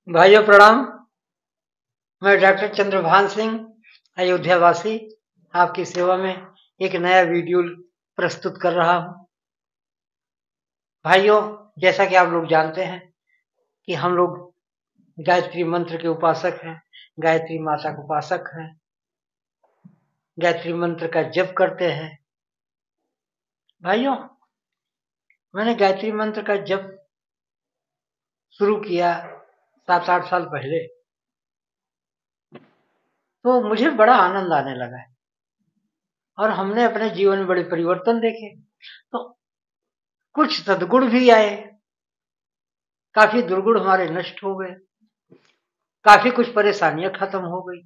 भाइयों प्रणाम। मैं डॉक्टर चंद्रभान सिंह, अयोध्या वासी, आपकी सेवा में एक नया वीडियो प्रस्तुत कर रहा हूं। भाइयों, जैसा कि आप लोग जानते हैं कि हम लोग गायत्री मंत्र के उपासक हैं, गायत्री माता के उपासक हैं, गायत्री मंत्र का जप करते हैं। भाइयों, मैंने गायत्री मंत्र का जप शुरू किया 7-8 साल पहले, तो मुझे बड़ा आनंद आने लगा है और हमने अपने जीवन में बड़े परिवर्तन देखे। तो कुछ सद्गुण भी आए, काफी दुर्गुण हमारे नष्ट हो गए, काफी कुछ परेशानियां खत्म हो गई।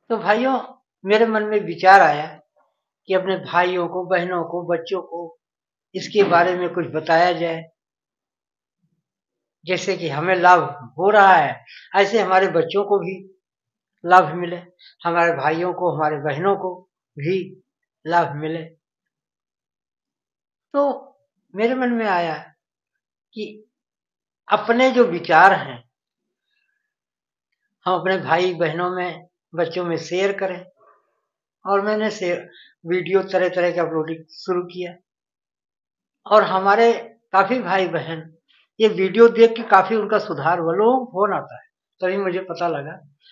तो भाइयों, मेरे मन में विचार आया कि अपने भाइयों को, बहनों को, बच्चों को इसके बारे में कुछ बताया जाए। जैसे कि हमें लाभ हो रहा है, ऐसे हमारे बच्चों को भी लाभ मिले, हमारे भाइयों को, हमारे बहनों को भी लाभ मिले। तो मेरे मन में आया कि अपने जो विचार हैं हम अपने भाई बहनों में, बच्चों में शेयर करें। और मैंने वीडियो तरह तरह के अपलोडिंग शुरू किया और हमारे काफी भाई बहन ये वीडियो देख के काफी उनका सुधार हुआ, लोगों को फोन आता है, तभी मुझे पता लगा।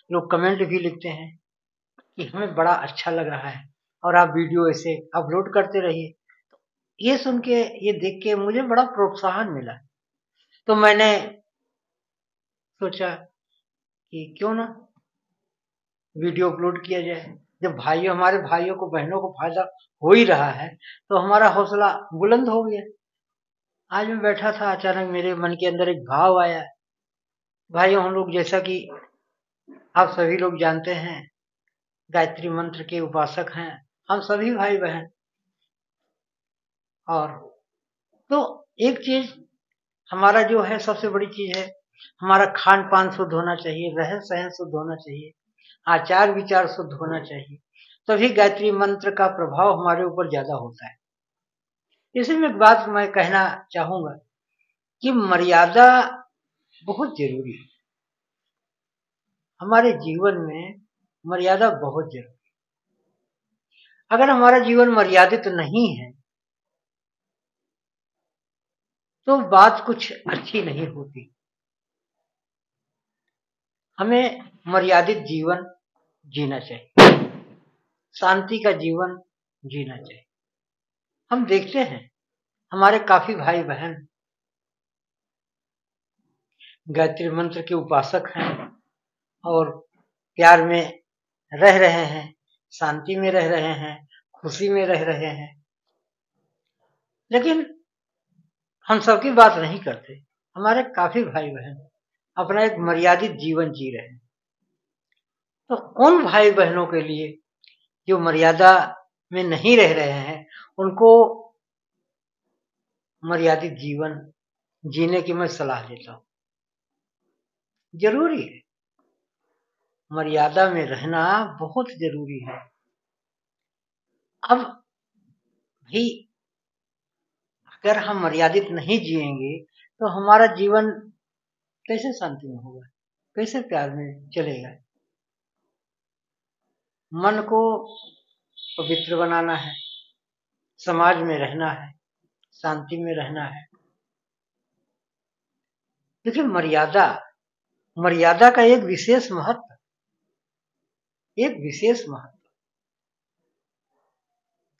लोग कमेंट भी लिखते हैं कि हमें बड़ा अच्छा लग रहा है और आप वीडियो ऐसे अपलोड करते रहिए। ये सुन के, ये देख के मुझे बड़ा प्रोत्साहन मिला। तो मैंने सोचा कि क्यों ना वीडियो अपलोड किया जाए। जब हमारे भाइयों को, बहनों को फायदा हो ही रहा है तो हमारा हौसला बुलंद हो गया। आज मैं बैठा था, अचानक मेरे मन के अंदर एक भाव आया। भाइयों, हम लोग, जैसा कि आप सभी लोग जानते हैं, गायत्री मंत्र के उपासक हैं हम सभी भाई बहन। और तो एक चीज हमारा जो है, सबसे बड़ी चीज है, हमारा खान पान शुद्ध होना चाहिए, रहन सहन शुद्ध होना चाहिए, आचार विचार शुद्ध होना चाहिए, तभी गायत्री मंत्र का प्रभाव हमारे ऊपर ज्यादा होता है। इसी में एक बात मैं कहना चाहूंगा कि मर्यादा बहुत जरूरी है। हमारे जीवन में मर्यादा बहुत जरूरी है। अगर हमारा जीवन मर्यादित नहीं है तो बात कुछ अच्छी नहीं होती। हमें मर्यादित जीवन जीना चाहिए, शांति का जीवन जीना चाहिए। हम देखते हैं हमारे काफी भाई बहन गायत्री मंत्र के उपासक हैं और प्यार में रह रहे हैं, शांति में रह रहे हैं, खुशी में रह रहे हैं। लेकिन हम सबकी बात नहीं करते। हमारे काफी भाई बहन अपना एक मर्यादित जीवन जी रहे हैं। तो उन भाई बहनों के लिए जो मर्यादा में नहीं रह रहे हैं, उनको मर्यादित जीवन जीने की मैं सलाह देता हूं। जरूरी है, मर्यादा में रहना बहुत जरूरी है। अब भी अगर हम मर्यादित नहीं जिएंगे तो हमारा जीवन कैसे शांति में होगा, कैसे प्यार में चलेगा। मन को पवित्र बनाना है, समाज में रहना है, शांति में रहना है। देखिए, मर्यादा का एक विशेष महत्व,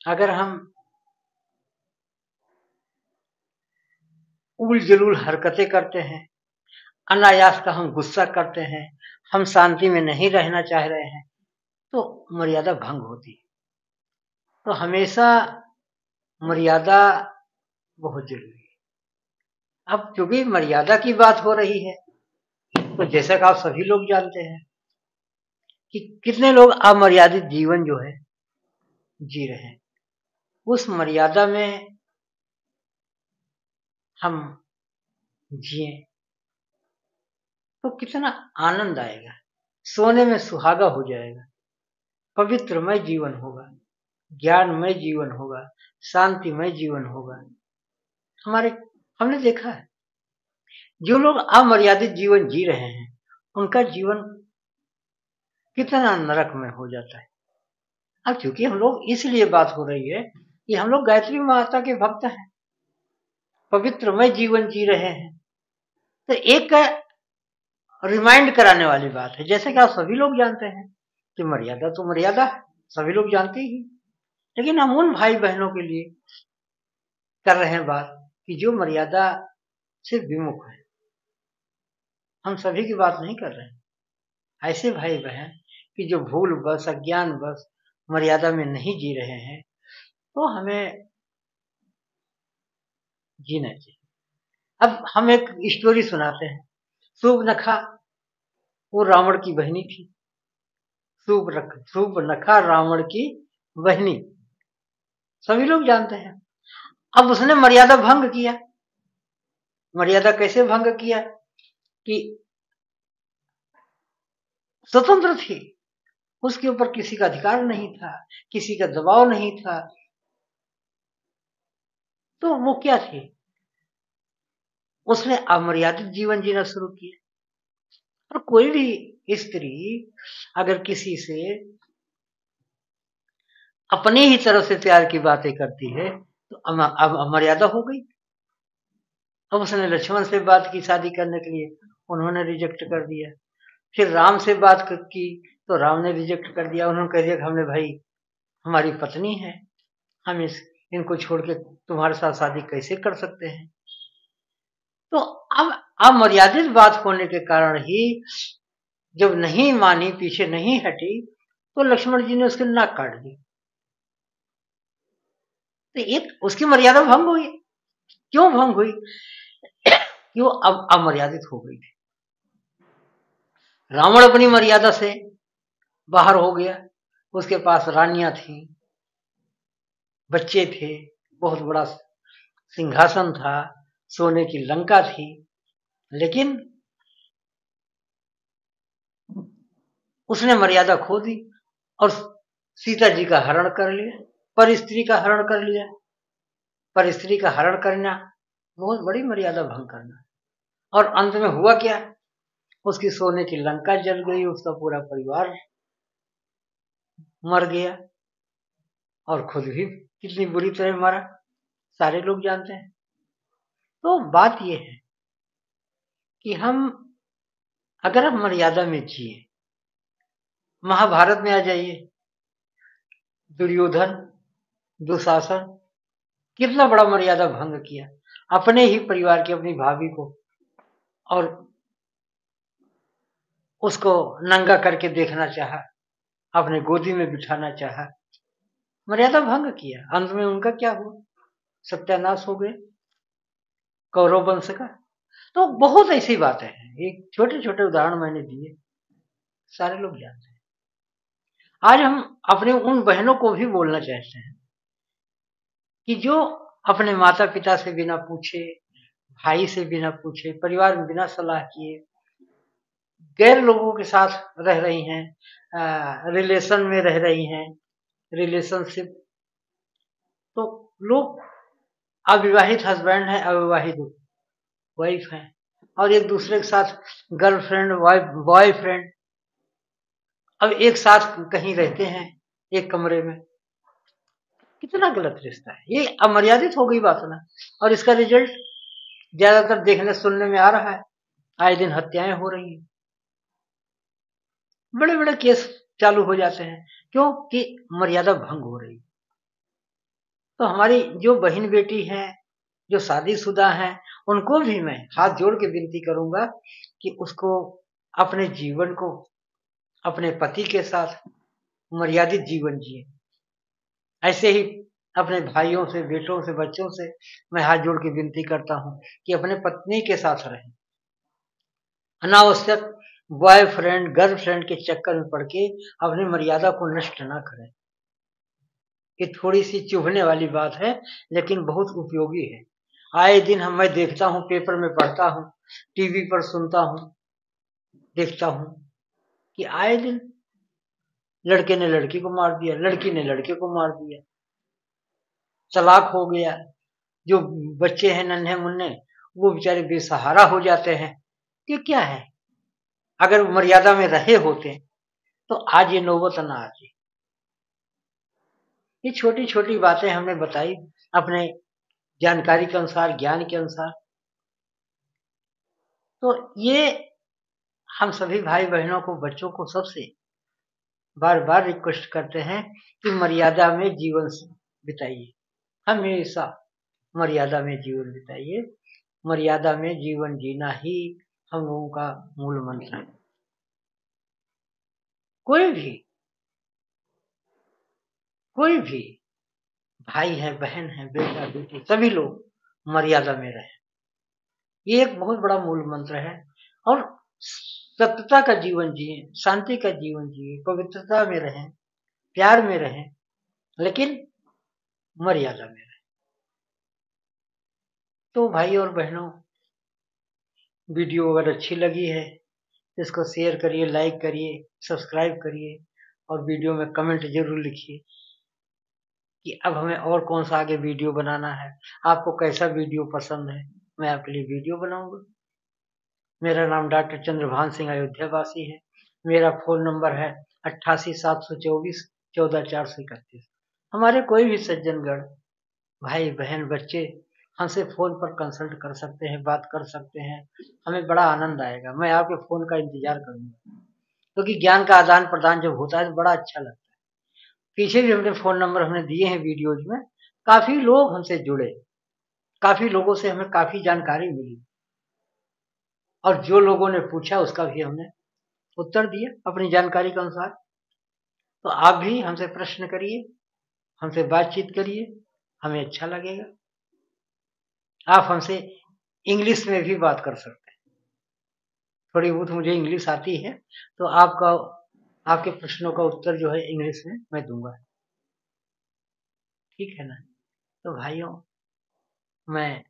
अगर हम उल जलूल हरकतें करते हैं, अनायास का हम गुस्सा करते हैं, हम शांति में नहीं रहना चाह रहे हैं, तो मर्यादा भंग होती है। तो हमेशा मर्यादा बहुत जरूरी है। अब क्योंकि मर्यादा की बात हो रही है, तो जैसा कि आप सभी लोग जानते हैं कि कितने लोग अमर्यादित जीवन जो है जी रहे हैं। उस मर्यादा में हम जिए तो कितना आनंद आएगा, सोने में सुहागा हो जाएगा, पवित्रमय जीवन होगा, ज्ञानमय जीवन होगा, शांतिमय जीवन होगा। हमने देखा है जो लोग अमर्यादित जीवन जी रहे हैं उनका जीवन कितना नरक में हो जाता है। अब क्योंकि हम लोग इसलिए बात हो रही है कि हम लोग गायत्री माता के भक्त हैं, पवित्रमय जीवन जी रहे हैं, तो एक रिमाइंड कराने वाली बात है। जैसे कि आप सभी लोग जानते हैं कि मर्यादा तो मर्यादा है, सभी लोग जानते ही, लेकिन हम उन भाई बहनों के लिए कर रहे हैं बात कि जो मर्यादा से विमुख है। हम सभी की बात नहीं कर रहे हैं, ऐसे भाई बहन कि जो भूल बस अज्ञान बस मर्यादा में नहीं जी रहे हैं, तो हमें जीना चाहिए। अब हम एक स्टोरी सुनाते हैं। सूर्पनखा वो रावण की बहनी थी। सूर्पनखा रावण की बहनी, सभी लोग जानते हैं। अब उसने मर्यादा भंग किया। मर्यादा कैसे भंग किया कि स्वतंत्र थी, उसके ऊपर किसी का अधिकार नहीं था, किसी का दबाव नहीं था, तो वो क्या थी, उसने अमर्यादित जीवन जीना शुरू किया। और कोई भी स्त्री अगर किसी से अपनी ही तरफ से प्यार की बातें करती है तो अब अमर्यादा हो गई। अब उसने लक्ष्मण से बात की शादी करने के लिए, उन्होंने रिजेक्ट कर दिया। फिर राम से बात की तो राम ने रिजेक्ट कर दिया। उन्होंने कह दिया कि हमने भाई हमारी पत्नी है, हम इनको छोड़ के तुम्हारे साथ शादी कैसे कर सकते हैं। तो अब अमर्यादित बात होने के कारण ही जब नहीं मानी, पीछे नहीं हटी, तो लक्ष्मण जी ने उसकी नाक काट दी। तो एक उसकी मर्यादा भंग हुई। क्यों भंग हुई? क्यों? अब अमर्यादित हो गई थी। रावण अपनी मर्यादा से बाहर हो गया। उसके पास रानियां थी, बच्चे थे, बहुत बड़ा सिंहासन था, सोने की लंका थी, लेकिन उसने मर्यादा खो दी और सीता जी का हरण कर लिया, पर स्त्री का हरण कर लिया। पर स्त्री का हरण करना बहुत बड़ी मर्यादा भंग करना। और अंत में हुआ क्या? उसकी सोने की लंका जल गई, उसका पूरा परिवार मर गया और खुद भी कितनी बुरी तरह मरा, सारे लोग जानते हैं। तो बात यह है कि हम अगर हम मर्यादा में जिए, महाभारत में आ जाइए, दुर्योधन दुशासन कितना बड़ा मर्यादा भंग किया, अपने ही परिवार की अपनी भाभी को और उसको नंगा करके देखना चाहा, अपने गोदी में बिठाना चाहा, मर्यादा भंग किया। अंत में उनका क्या हुआ? सत्यानाश हो गए कौरव वंश का। तो बहुत ऐसी बातें हैं, एक छोटे छोटे उदाहरण मैंने दिए, सारे लोग जानते हैं। आज हम अपने उन बहनों को भी बोलना चाहते हैं कि जो अपने माता पिता से बिना पूछे, भाई से बिना पूछे, परिवार में बिना सलाह किए गैर लोगों के साथ रह रही हैं, रिलेशन में रह रही हैं, रिलेशनशिप, तो लोग अविवाहित हस्बैंड है, अविवाहित वाइफ है, और एक दूसरे के साथ गर्लफ्रेंड वाइफ बॉयफ्रेंड अब एक साथ कहीं रहते हैं एक कमरे में। कितना गलत रिश्ता है ये, अमर्यादित हो गई बात ना। और इसका रिजल्ट ज्यादातर देखने सुनने में आ रहा है, आए दिन हत्याएं हो रही हैं, बड़े बड़े केस चालू हो जाते हैं, क्योंकि मर्यादा भंग हो रही। तो हमारी जो बहन बेटी हैं, जो शादीशुदा हैं, उनको भी मैं हाथ जोड़ के विनती करूंगा कि उसको अपने जीवन को अपने पति के साथ मर्यादित जीवन जिए। ऐसे ही अपने भाइयों से, बेटों से, बच्चों से मैं हाथ जोड़ के विनती करता हूं कि अपने पत्नी के साथ रहें, अनावश्यक बॉयफ्रेंड गर्लफ्रेंड के चक्कर में पड़ के अपनी मर्यादा को नष्ट ना करें। ये थोड़ी सी चुभने वाली बात है, लेकिन बहुत उपयोगी है। आए दिन मैं देखता हूं, पेपर में पढ़ता हूं, टीवी पर सुनता हूं, देखता हूं कि आए दिन लड़के ने लड़की को मार दिया, लड़की ने लड़के को मार दिया, तलाक हो गया। जो बच्चे हैं नन्हे मुन्ने, वो बेचारे बेसहारा हो जाते हैं। ये क्या है? अगर मर्यादा में रहे होते तो आज ये नौबत ना आती। ये छोटी छोटी बातें हमने बताई अपने जानकारी के अनुसार, ज्ञान के अनुसार। तो ये हम सभी भाई बहनों को, बच्चों को, सबसे बार बार रिक्वेस्ट करते हैं कि मर्यादा में जीवन बिताइए। हमेशा मर्यादा में जीवन बिताइए। मर्यादा में जीवन जीना ही हम लोगों का मूल मंत्र है। कोई भी भाई है, बहन है, बेटा बेटी, सभी लोग मर्यादा में रहे। ये एक बहुत बड़ा मूल मंत्र है। और सत्यता का जीवन जिए, शांति का जीवन जिए, पवित्रता में रहें, प्यार में रहें, लेकिन मर्यादा में रहें। तो भाई और बहनों, वीडियो अगर अच्छी लगी है तो इसको शेयर करिए, लाइक करिए, सब्सक्राइब करिए और वीडियो में कमेंट जरूर लिखिए कि अब हमें और कौन सा आगे वीडियो बनाना है। आपको कैसा वीडियो पसंद है, मैं आपके लिए वीडियो बनाऊंगा। मेरा नाम डॉक्टर चंद्रभान सिंह अयोध्या वासी है। मेरा फोन नंबर है 88,724,14,431। हमारे कोई भी सज्जनगण, भाई बहन, बच्चे हमसे फोन पर कंसल्ट कर सकते हैं, बात कर सकते हैं। हमें बड़ा आनंद आएगा। मैं आपके फोन का इंतजार करूंगा, क्योंकि ज्ञान का आदान प्रदान जब होता है तो बड़ा अच्छा लगता है। पीछे भी हमने फोन नंबर हमने दिए हैं वीडियोज में। काफी लोग हमसे जुड़े, काफी लोगों से हमें काफी जानकारी मिली, और जो लोगों ने पूछा उसका भी हमने उत्तर दिया अपनी जानकारी के अनुसार। तो आप भी हमसे प्रश्न करिए, हमसे बातचीत करिए, हमें अच्छा लगेगा। आप हमसे इंग्लिश में भी बात कर सकते हैं। थोड़ी बहुत मुझे इंग्लिश आती है, तो आपके प्रश्नों का उत्तर जो है इंग्लिश में मैं दूंगा। ठीक है ना? तो भाइयों, मैं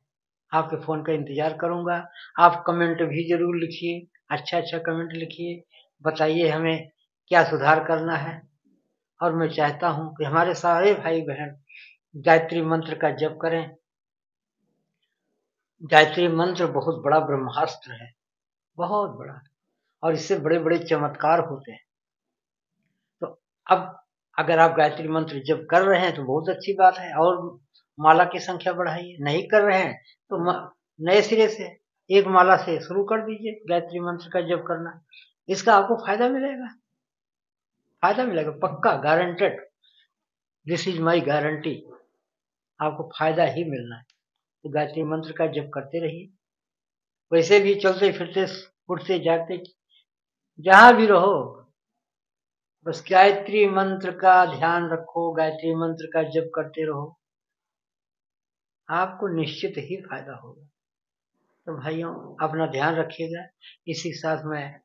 आपके फोन का इंतजार करूंगा। आप कमेंट भी जरूर लिखिए, अच्छा अच्छा कमेंट लिखिए, बताइए हमें क्या सुधार करना है। और मैं चाहता हूं कि हमारे सारे भाई बहन गायत्री मंत्र का जप करें। गायत्री मंत्र बहुत बड़ा ब्रह्मास्त्र है, बहुत बड़ा, और इससे बड़े बड़े चमत्कार होते हैं। तो अब अगर आप गायत्री मंत्र जप कर रहे हैं तो बहुत अच्छी बात है, और माला की संख्या बढ़ाइए। नहीं कर रहे हैं तो नए सिरे से एक माला से शुरू कर दीजिए गायत्री मंत्र का जप करना। इसका आपको फायदा मिलेगा, पक्का, guaranteed. This is my guarantee. आपको फायदा ही मिलना है। तो गायत्री मंत्र का जप करते रहिए। वैसे भी चलते फिरते, उठते जागते, जहां भी रहो, बस गायत्री मंत्र का ध्यान रखो, गायत्री मंत्र का जप करते रहो, आपको निश्चित ही फायदा होगा। तो भाइयों, अपना ध्यान रखिएगा। इसी साथ मैं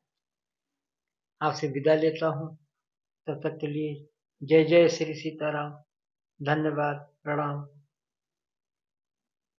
आपसे विदा लेता हूँ। तब तक के लिए जय जय श्री सीताराम। धन्यवाद, प्रणाम।